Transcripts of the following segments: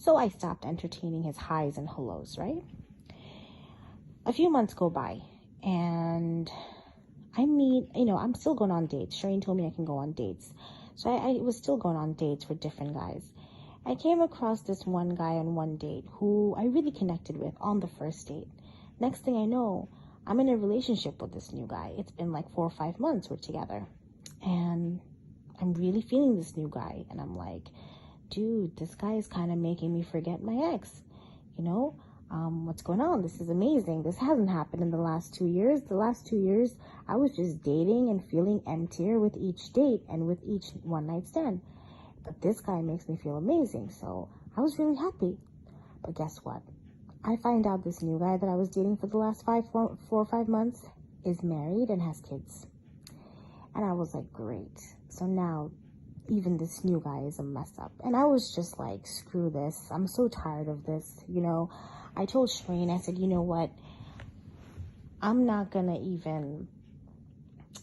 So I stopped entertaining his highs and hellos, right? A few months go by, and I'm still going on dates. Shireen told me I can go on dates. So I was still going on dates with different guys. I came across this one guy on one date who I really connected with on the first date. Next thing I know, I'm in a relationship with this new guy. It's been like 4 or 5 months we're together. And I'm really feeling this new guy. And I'm like, dude, this guy is kind of making me forget my ex. What's going on? This is amazing. This hasn't happened in the last 2 years. The last 2 years, I was just dating and feeling emptier with each date and with each one night stand. But this guy makes me feel amazing. So I was really happy. But guess what? I find out this new guy that I was dating for the last 4 or 5 months is married and has kids. And I was like, great. So now even this new guy is a mess up. And I was just like, screw this. I'm so tired of this. I told Shireen, I said, you know what? I'm not going to even,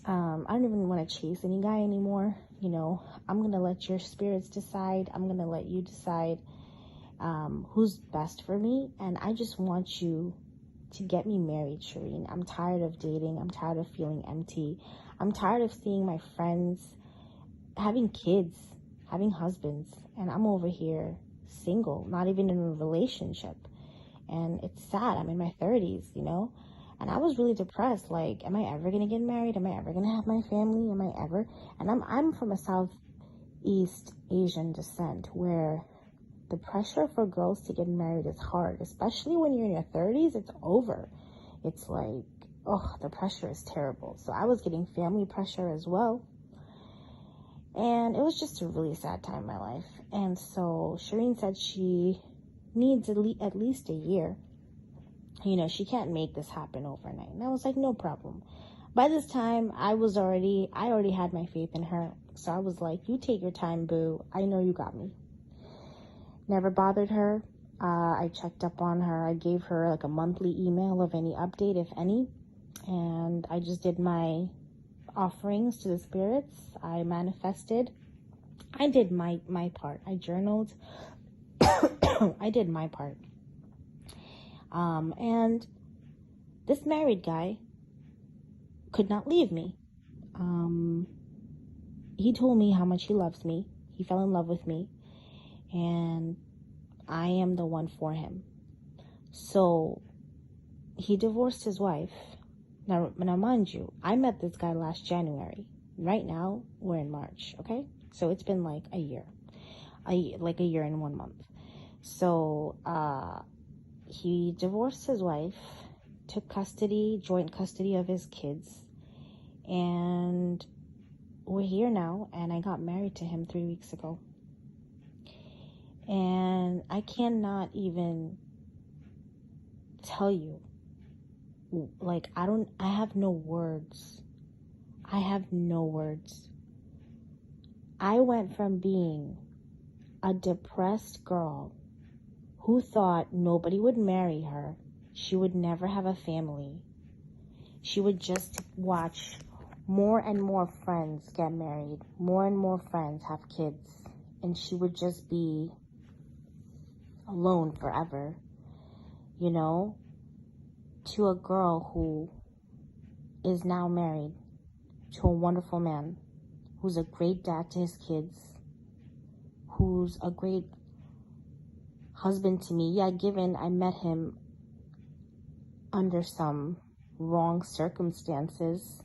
I don't even want to chase any guy anymore. I'm going to let your spirits decide. I'm going to let you decide who's best for me. And I just want you to get me married, Shireen. I'm tired of dating. I'm tired of feeling empty. I'm tired of seeing my friends having kids, having husbands, and I'm over here single, not even in a relationship. And it's sad. I'm in my 30s, and I was really depressed. Like, am I ever going to get married? Am I ever going to have my family? Am I ever? And I'm from a Southeast Asian descent where the pressure for girls to get married is hard, especially when you're in your 30s. It's over. It's like, the pressure is terrible. So I was getting family pressure as well. And it was just a really sad time in my life. And so Shireen said she needs at least a year. She can't make this happen overnight. And I was like, no problem. By this time, I already had my faith in her. So I was like, you take your time, boo. I know you got me. Never bothered her. I checked up on her. I gave her like a monthly email of any update, if any. And I just did my offerings to the spirits. I manifested. I did my part. I journaled. I did my part. And this married guy could not leave me. He told me how much he loves me. He fell in love with me. And I am the one for him. So he divorced his wife. Now, mind you, I met this guy last January. Right now, we're in March, okay? So it's been like a year. Like a year and 1 month. So he divorced his wife, took joint custody of his kids, and we're here now, and I got married to him 3 weeks ago. And I cannot even tell you, like, I have no words. I have no words. I went from being a depressed girl who thought nobody would marry her. She would never have a family. She would just watch more and more friends get married, more and more friends have kids, and she would just be alone forever, to a girl who is now married to a wonderful man, who's a great dad to his kids, who's a great husband to me. Yeah, given I met him under some wrong circumstances.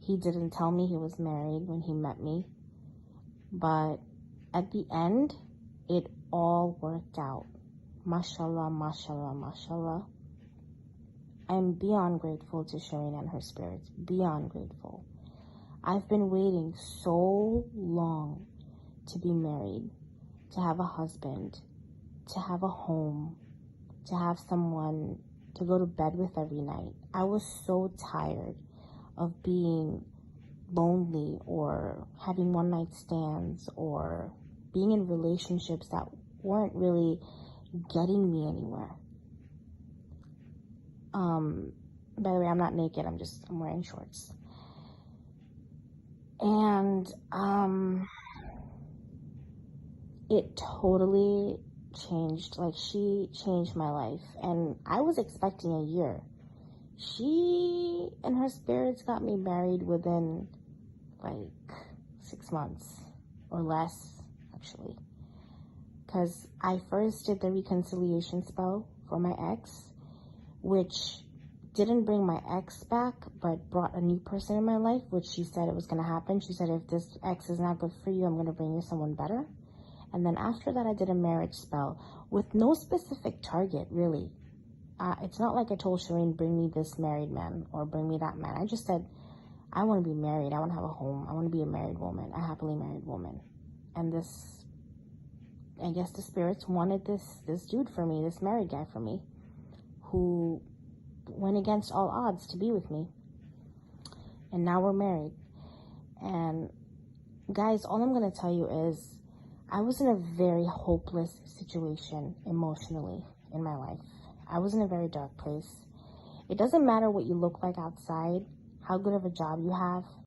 He didn't tell me he was married when he met me. But at the end, it all worked out. Mashallah, mashallah, mashallah. I'm beyond grateful to Shireen and her spirits. Beyond grateful. I've been waiting so long to be married, to have a husband, to have a home, to have someone to go to bed with every night. I was so tired of being lonely or having one night stands or being in relationships that weren't really getting me anywhere. By the way, I'm not naked. I'm wearing shorts. And it totally changed. Like, she changed my life. And I was expecting a year. She and her spirits got me married within, like, 6 months. Or less, actually. Because I first did the reconciliation spell for my ex, which didn't bring my ex back, but brought a new person in my life, which she said it was going to happen. She said, if this ex is not good for you, I'm going to bring you someone better. And then after that, I did a marriage spell with no specific target, really. It's not like I told Shireen, bring me this married man or bring me that man. I just said, I want to be married. I want to have a home. I want to be a married woman, a happily married woman. And this, I guess the spirits wanted this dude for me, this married guy for me, who went against all odds to be with me. And now we're married. And guys, all I'm going to tell you is I was in a very hopeless situation emotionally in my life. I was in a very dark place. It doesn't matter what you look like outside, how good of a job you have,